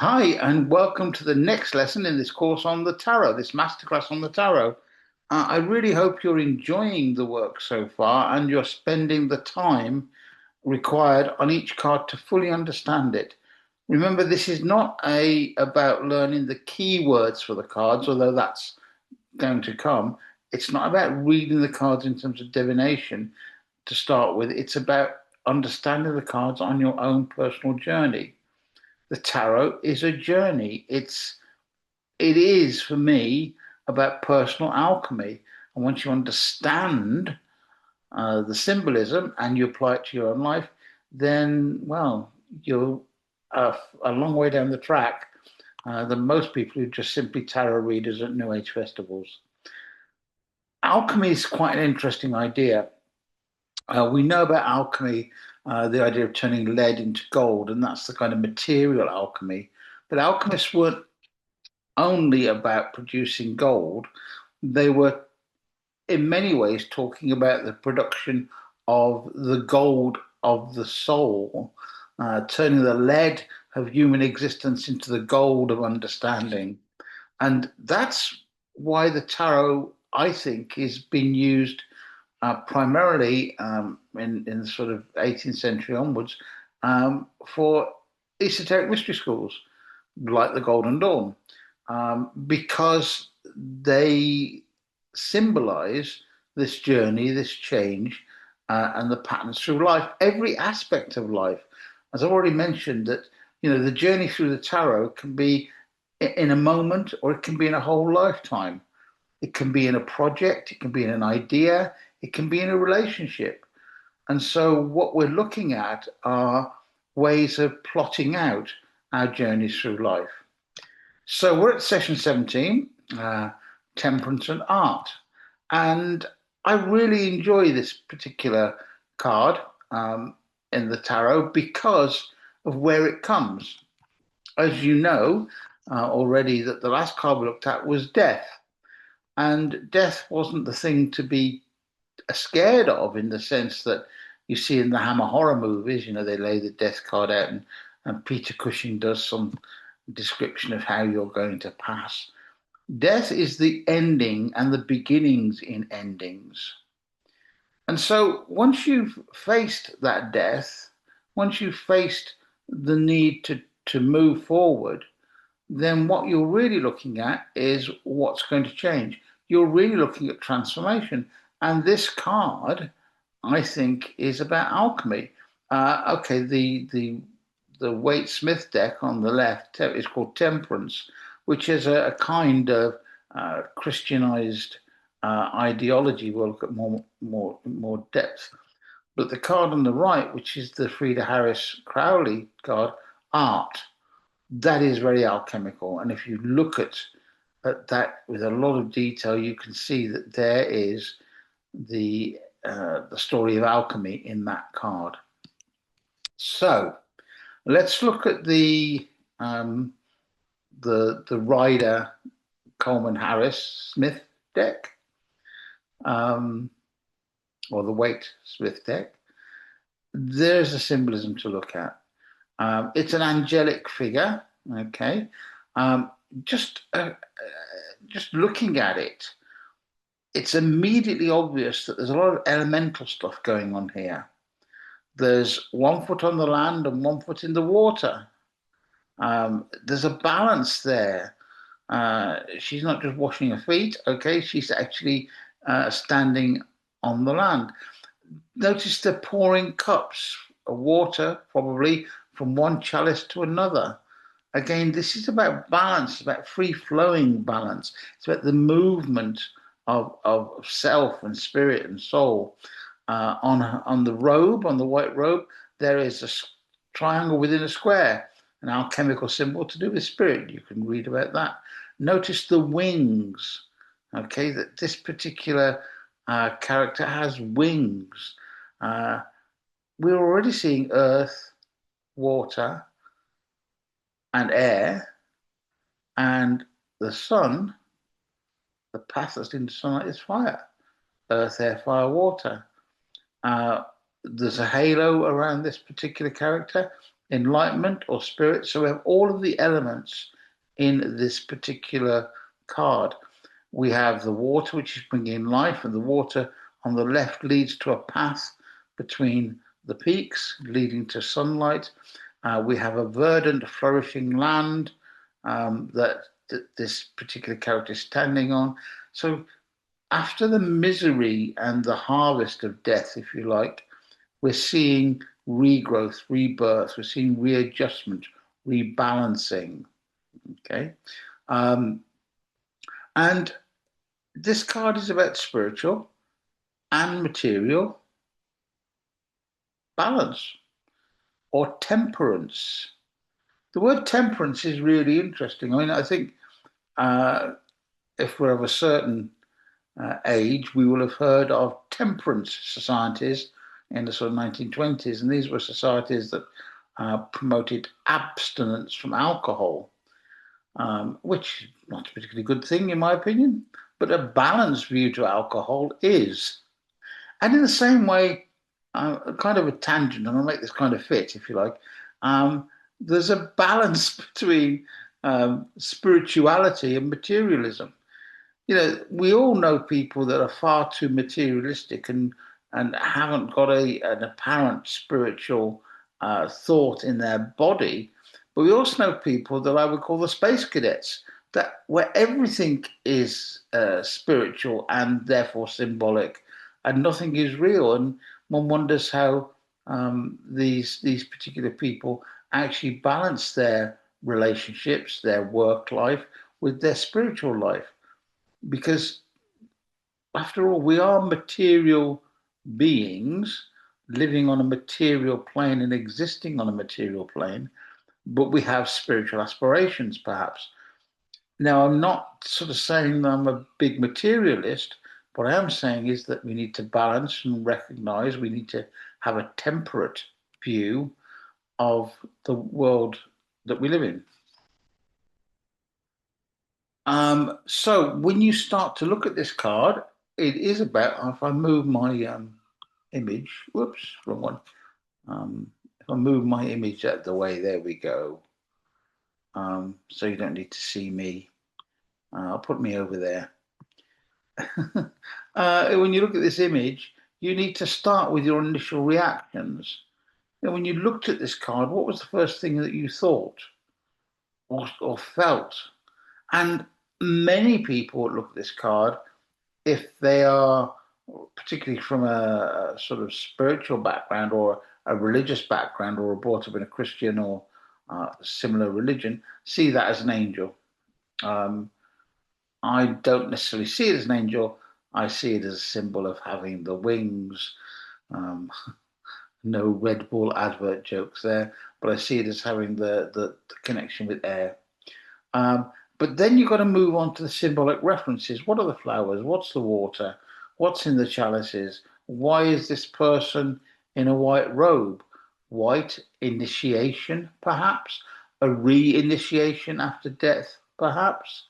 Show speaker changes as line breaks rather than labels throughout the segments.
Hi, and welcome to the next lesson in this course on the tarot, this masterclass on the tarot. I really hope you're enjoying the work so far and you're spending the time required on each card to fully understand it. Remember, this is not about learning the keywords for the cards, although that's going to come. It's not about reading the cards in terms of divination to start with. It's about understanding the cards on your own personal journey. The tarot is a journey. It is for me about personal alchemy. And once you understand the symbolism and you apply it to your own life, then, well, you're a long way down the track than most people who just simply tarot readers at New Age festivals. Alchemy is quite an interesting idea. We know about alchemy, the idea of turning lead into gold, and that's the kind of material alchemy. But alchemists weren't only about producing gold, they were in many ways talking about the production of the gold of the soul, turning the lead of human existence into the gold of understanding. And that's why the tarot, I think, is being used primarily in the sort of 18th century onwards for esoteric mystery schools like the Golden Dawn, because they symbolize this journey, this change, and the patterns through life, every aspect of life. As I've already mentioned, that the journey through the tarot can be in a moment, or it can be in a whole lifetime. It can be in a project, it can be in an idea, it can be in a relationship. And so, what we're looking at are ways of plotting out our journeys through life. So we're at session 17, Temperance and Art. And I really enjoy this particular card in the tarot because of where it comes. As you know already, that the last card we looked at was death. And death wasn't the thing to be scared of in the sense that you see in the Hammer horror movies. They lay the death card out, and Peter Cushing does some description of how you're going to pass. Death is the ending and the beginnings in endings. And so once you've faced that death, once you've faced the need to move forward, then what you're really looking at is what's going to change. You're really looking at transformation. And this card, I think, is about alchemy. Okay, the Waite Smith deck on the left is called Temperance, which is a kind of Christianized ideology. We'll look at more depth. But the card on the right, which is the Frida Harris Crowley card, art, that is very alchemical. And if you look at that with a lot of detail, you can see that there is the story of alchemy in that card. So let's look at the Rider Coleman Harris Smith deck, um, or the Waite Smith deck. There's a symbolism to look at. It's an angelic figure. Okay, um, just uh, just looking at it, it's immediately obvious that there's a lot of elemental stuff going on here. There's 1 foot on the land and 1 foot in the water. There's a balance there. She's not just washing her feet, okay? She's actually standing on the land. Notice they're pouring cups of water, probably from one chalice to another. Again, this is about balance, about free flowing balance. It's about the movement of self and spirit and soul. On the robe, on the white robe, there is a triangle within a square, an alchemical symbol to do with spirit. You can read about that. Notice the wings, okay, that this particular character has wings. Uh, we're already seeing earth, water, and air, and the sun. The path that's into sunlight is fire, earth, air, fire, water. Uh, there's a halo around this particular character, enlightenment or spirit. So we have all of the elements in this particular card. We have the water, which is bringing life, and the water on the left leads to a path between the peaks, leading to sunlight. We have a verdant, flourishing land that this particular character is standing on. So after the misery and the harvest of death, if you like, we're seeing regrowth, rebirth, we're seeing readjustment, rebalancing. Okay. Um, and this card is about spiritual and material balance or temperance. The word temperance is really interesting. I mean, I think uh, if we're of a certain age, we will have heard of temperance societies in the sort of 1920s, and these were societies that promoted abstinence from alcohol, which is not a particularly good thing, in my opinion, but a balanced view to alcohol is. And in the same way, kind of a tangent, and I'll make this kind of fit, if you like, there's a balance between spirituality and materialism. We all know people that are far too materialistic and haven't got an apparent spiritual thought in their body. But we also know people that I would call the space cadets, that where everything is spiritual and therefore symbolic, and nothing is real. And one wonders how these particular people actually balance their relationships, their work life, with their spiritual life, because after all, we are material beings living on a material plane and existing on a material plane, but we have spiritual aspirations, perhaps. Now, I'm not sort of saying that I'm a big materialist. What I am saying is that we need to balance and recognize we need to have a temperate view of the world that we live in. So when you start to look at this card, it is about, if I move my image, whoops, wrong one. If I move my image out the way, there we go. So you don't need to see me. I'll put me over there. When you look at this image, you need to start with your initial reactions. When you looked at this card, what was the first thing that you thought or felt? And many people look at this card, if they are particularly from a sort of spiritual background or a religious background or are brought up in a Christian or similar religion, see that as an angel. I don't necessarily see it as an angel. I see it as a symbol of having the wings. Um, no Red Bull advert jokes there, but I see it as having the connection with air. Um, but then you've got to move on to the symbolic references. What are the flowers? What's the water? What's in the chalices? Why is this person in a white robe? White initiation, perhaps? A re-initiation after death, perhaps?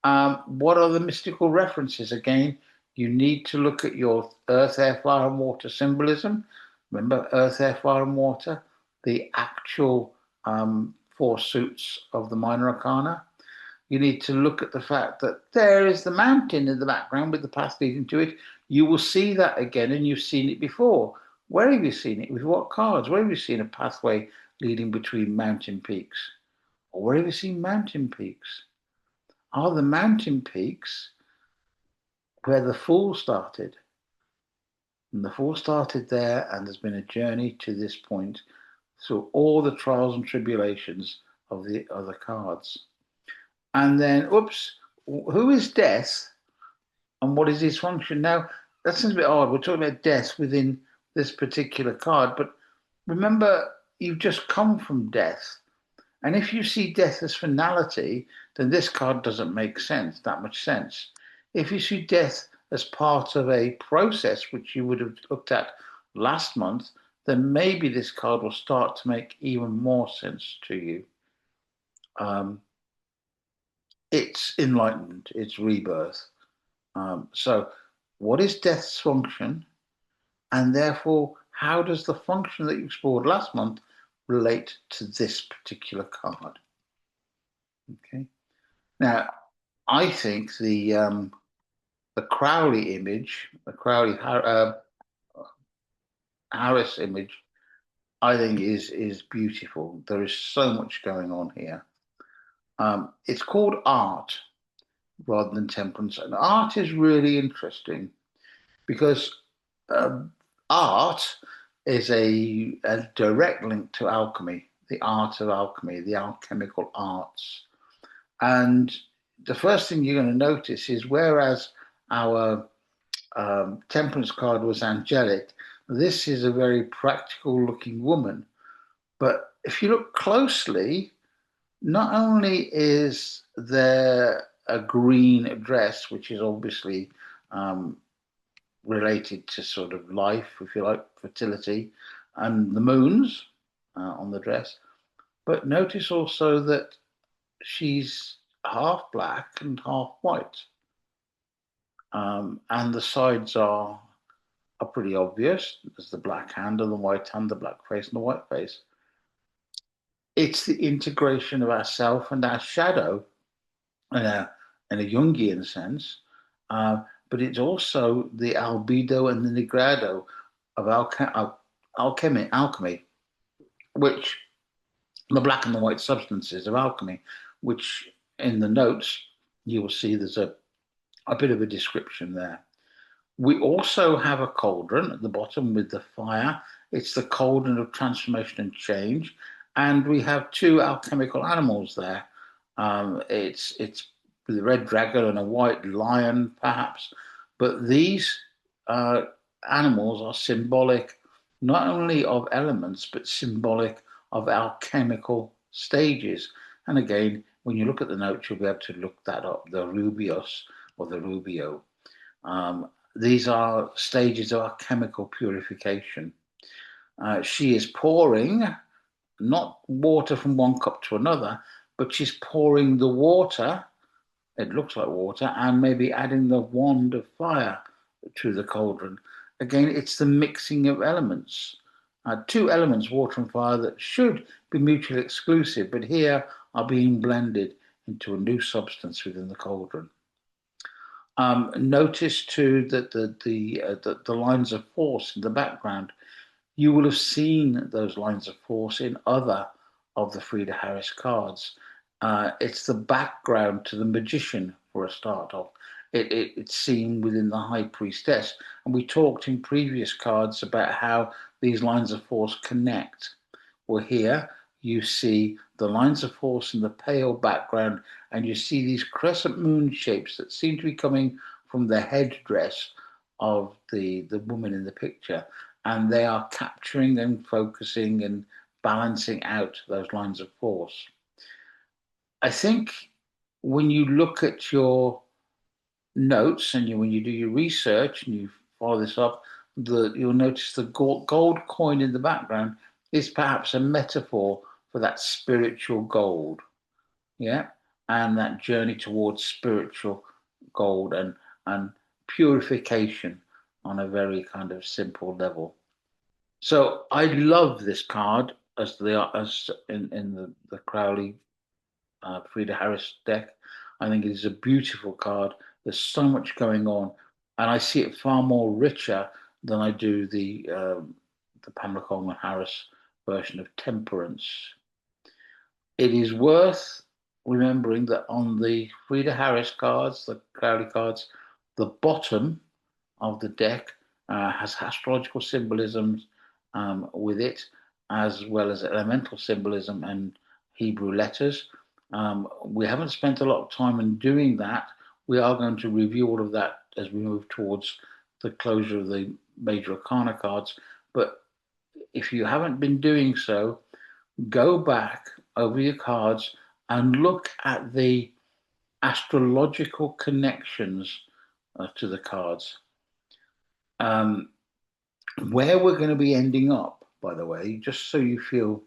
What are the mystical references? Again, you need to look at your earth, air, fire, and water symbolism. Remember, earth, air, fire, and water, the actual four suits of the minor arcana. You need to look at the fact that there is the mountain in the background with the path leading to it. You will see that again, and you've seen it before. Where have you seen it? With what cards? Where have you seen a pathway leading between mountain peaks? Or where have you seen mountain peaks? Are the mountain peaks where the fall started? And the fall started there, and there's been a journey to this point through all the trials and tribulations of the other cards. And then, oops, who is death and what is his function? Now, that seems a bit odd. We're talking about death within this particular card, but remember, you've just come from death. And if you see death as finality, then this card doesn't make sense, that much sense. If you see death as part of a process, which you would have looked at last month, then maybe this card will start to make even more sense to you. It's enlightenment, it's rebirth. So, what is death's function? And therefore, how does the function that you explored last month relate to this particular card. Okay. Now, I think the Crowley image, the Harris image, I think is beautiful. There is so much going on here. It's called art rather than temperance, and art is really interesting because um, art is a direct link to alchemy, the art of alchemy, the alchemical arts. And the first thing you're going to notice is whereas our temperance card was angelic, this is a very practical looking woman. But if you look closely, not only is there a green dress, which is obviously um, related to sort of life, if you like, fertility, and the moons on the dress. But notice also that she's half black and half white, and the sides are pretty obvious. There's the black hand and the white hand, the black face and the white face. It's the integration of ourself and our shadow in a Jungian sense, uh, but it's also the albedo and the nigrado of alchemy, which the black and the white substances of alchemy, which in the notes you will see there's a bit of a description there. We also have a cauldron at the bottom with the fire. It's the cauldron of transformation and change. And we have two alchemical animals there. It's the red dragon and a white lion, perhaps. But these uh, animals are symbolic not only of elements, but symbolic of alchemical stages. And again, when you look at the notes, you'll be able to look that up, the rubios or the rubio. Um, these are stages of our chemical purification. She is pouring not water from one cup to another, but she's pouring the water, it looks like water, and maybe adding the wand of fire to the cauldron. Again, it's the mixing of elements. Two elements, water and fire, that should be mutually exclusive, but here are being blended into a new substance within the cauldron. Notice too that the lines of force in the background, you will have seen those lines of force in other of the Frida Harris cards. It's the background to the magician for a start off. It's seen within the high priestess. And we talked in previous cards about how these lines of force connect. Well, here you see the lines of force in the pale background, and you see these crescent moon shapes that seem to be coming from the headdress of the woman in the picture. And they are capturing and focusing and balancing out those lines of force. I think when you look at your notes and when you do your research and you follow this up, you'll notice the gold coin in the background is perhaps a metaphor for that spiritual gold, yeah, and that journey towards spiritual gold and purification on a very kind of simple level. So I love this card as in the Crowley Frida Harris deck. I think it is a beautiful card. There's so much going on, and I see it far more richer than I do the Pamela Coleman Harris version of Temperance. It is worth remembering that on the Frida Harris cards, the Crowley cards, the bottom of the deck has astrological symbolisms with it, as well as elemental symbolism and Hebrew letters. We haven't spent a lot of time in doing that. We are going to review all of that as we move towards the closure of the major arcana cards. But if you haven't been doing so, go back over your cards and look at the astrological connections to the cards. Um, where we're going to be ending up, by the way, just so you feel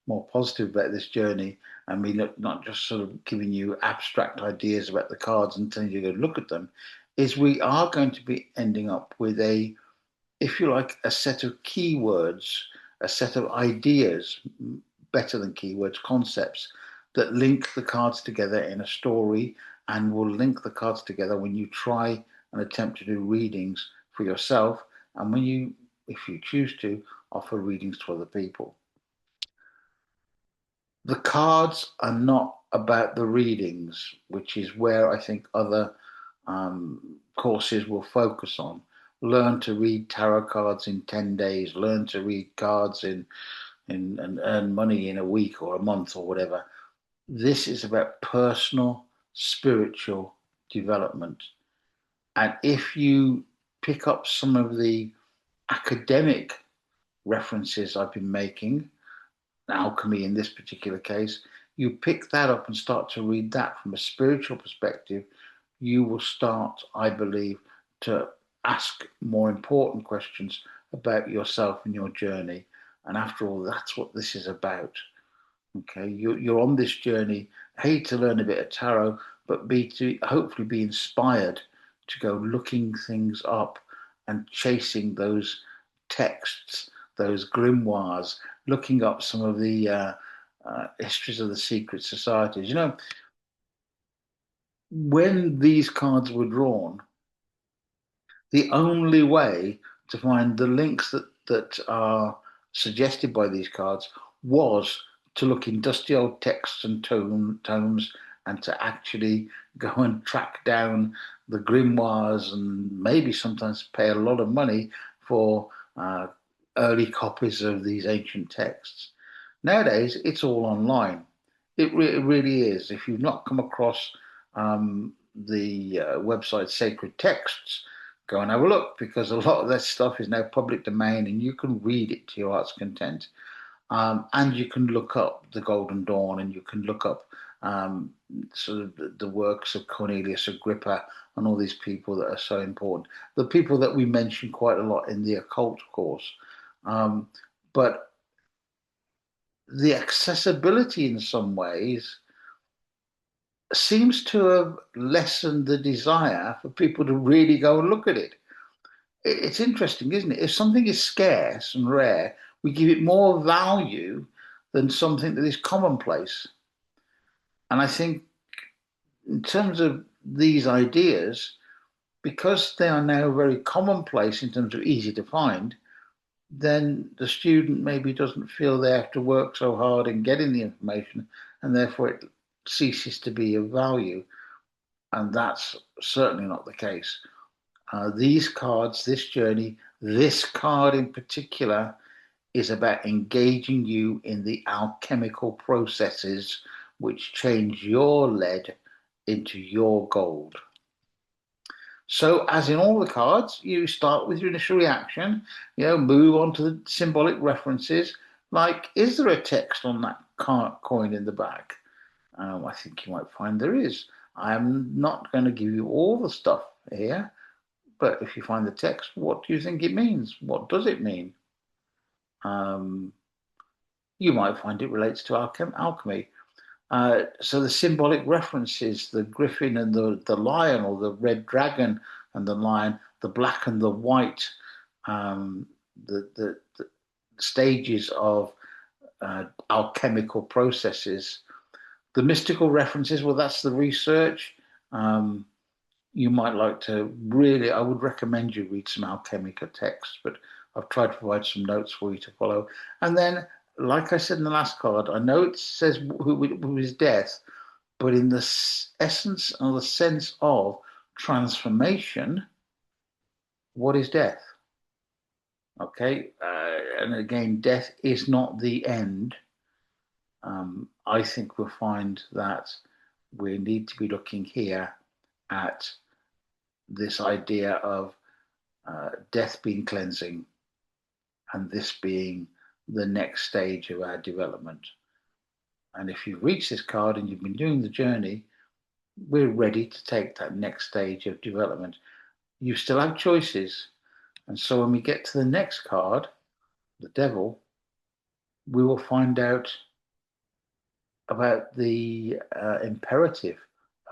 more positive about this journey, and me not just sort of giving you abstract ideas about the cards and telling you to go look at them, is we are going to be ending up with if you like, a set of keywords a set of ideas, better than keywords, concepts that link the cards together in a story, and will link the cards together when you try and attempt to do readings for yourself, and when you, if you choose to, offer readings to other people. The cards are not about the readings, which is where I think other courses will focus on. Learn to read tarot cards in 10 days, learn to read cards and earn money in a week or a month or whatever. This is about personal spiritual development. And if you pick up some of the academic references I've been making, alchemy in this particular case, you pick that up and start to read that from a spiritual perspective, you will start, I believe, to ask more important questions about yourself and your journey. And after all, that's what this is about. Okay, you're on this journey, A, to learn a bit of tarot, but B, to hopefully be inspired to go looking things up and chasing those texts, those grimoires, looking up some of the histories of the secret societies. You know, when these cards were drawn, the only way to find the links that are suggested by these cards was to look in dusty old texts and tomes, and to actually go and track down the grimoires, and maybe sometimes pay a lot of money for early copies of these ancient texts. Nowadays, it's all online. It really is. If you've not come across the website Sacred Texts, go and have a look, because a lot of that stuff is now public domain and you can read it to your heart's content. And you can look up the Golden Dawn, and you can look up sort of the works of Cornelius Agrippa and all these people that are so important. The people that we mention quite a lot in the occult course. But the accessibility in some ways seems to have lessened the desire for people to really go and look at it. It's interesting, isn't it? If something is scarce and rare, we give it more value than something that is commonplace. And I think, in terms of these ideas, because they are now very commonplace in terms of easy to find, then the student maybe doesn't feel they have to work so hard in getting the information, and therefore it ceases to be of value. And that's certainly not the case. These cards, this journey, this card in particular, is about engaging you in the alchemical processes which change your lead into your gold. So, as in all the cards, you start with your initial reaction, move on to the symbolic references, like, is there a text on that coin in the back? I think you might find there is. I'm not going to give you all the stuff here, but if you find the text, what do you think it means? What does it mean? You might find it relates to alchemy. So the symbolic references, the griffin and the lion, or the red dragon and the lion, the black and the white, the stages of alchemical processes. The mystical references, well, that's the research. You might like to really, I would recommend you read some alchemical texts, but I've tried to provide some notes for you to follow. And then, like I said in the last card, I know it says who is death, but in the essence or the sense of transformation, what is death? Okay, and again, death is not the end. I think we'll find that we need to be looking here at this idea of death being cleansing, and this being the next stage of our development. And if you've reached this card and you've been doing the journey, we're ready to take that next stage of development. You still have choices. And so when we get to the next card, the devil, we will find out about the imperative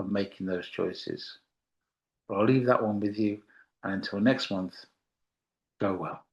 of making those choices. But I'll leave that one with you. And until next month, go well.